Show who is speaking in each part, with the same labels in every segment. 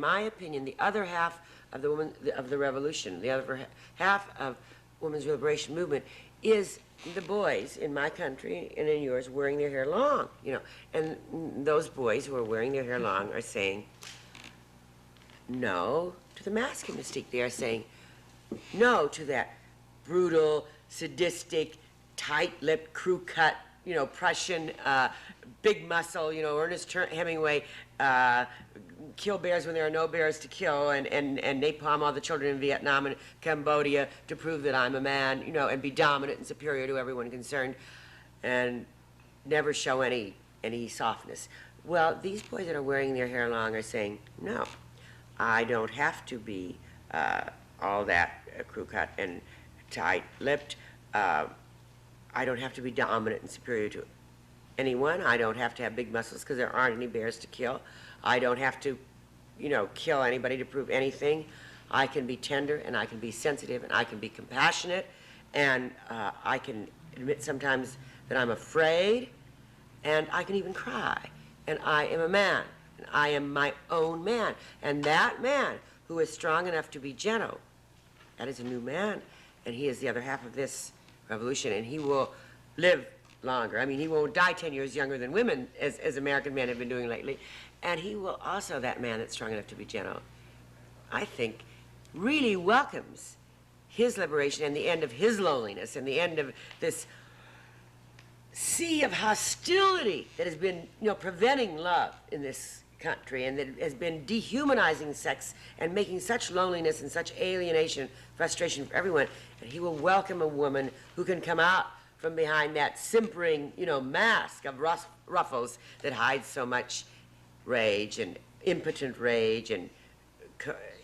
Speaker 1: my opinion, the other half of the revolution, the other half of women's liberation movement is the boys in my country and in yours wearing their hair long, you know. And those boys who are wearing their hair long are saying no to the masculine mystique. They are saying no to that brutal, sadistic, tight-lipped, crew-cut, you know, Prussian, big muscle, you know, Ernest Hemingway, kill bears when there are no bears to kill, and napalm all the children in Vietnam and Cambodia to prove that I'm a man, you know, and be dominant and superior to everyone concerned, and never show any softness. Well, these boys that are wearing their hair long are saying, no, I don't have to be all that crew-cut and tight-lipped. I don't have to be dominant and superior to anyone. I don't have to have big muscles because there aren't any bears to kill. I don't have to, you know, kill anybody to prove anything. I can be tender, and I can be sensitive, and I can be compassionate, and I can admit sometimes that I'm afraid, and I can even cry. And I am a man, and I am my own man. And that man who is strong enough to be gentle, that is a new man, and he is the other half of this revolution, and he will live longer. I mean, he won't die 10 years younger than women, as American men have been doing lately. And he will also, that man that's strong enough to be gentle, I think, really welcomes his liberation and the end of his loneliness and the end of this sea of hostility that has been, you know, preventing love in this country, and that has been dehumanizing sex and making such loneliness and such alienation, frustration for everyone. And he will welcome a woman who can come out from behind that simpering, you know, mask of ruffles that hides so much rage and impotent rage and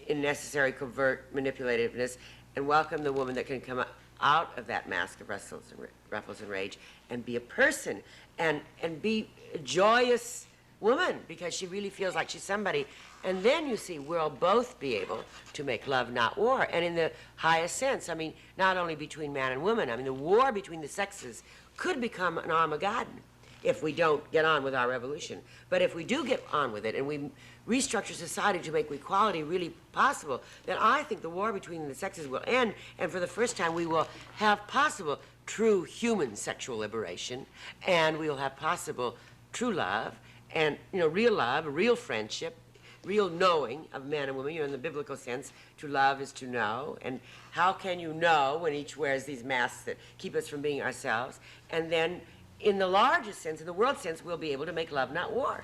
Speaker 1: unnecessary covert manipulativeness, and welcome the woman that can come out of that mask of ruffles and rage and be a person and be a joyous woman because she really feels like she's somebody. And then you see we'll both be able to make love, not war. And in the highest sense, I mean, not only between man and woman, I mean, the war between the sexes could become an Armageddon if we don't get on with our revolution. But if we do get on with it and we restructure society to make equality really possible, then I think the war between the sexes will end, and for the first time we will have possible true human sexual liberation, and we will have possible true love, and, you know, real friendship, real knowing of man and woman. You know, in the biblical sense, to love is to know. And how can you know when each wears these masks that keep us from being ourselves? And then, in the largest sense, in the world sense, we'll be able to make love, not war.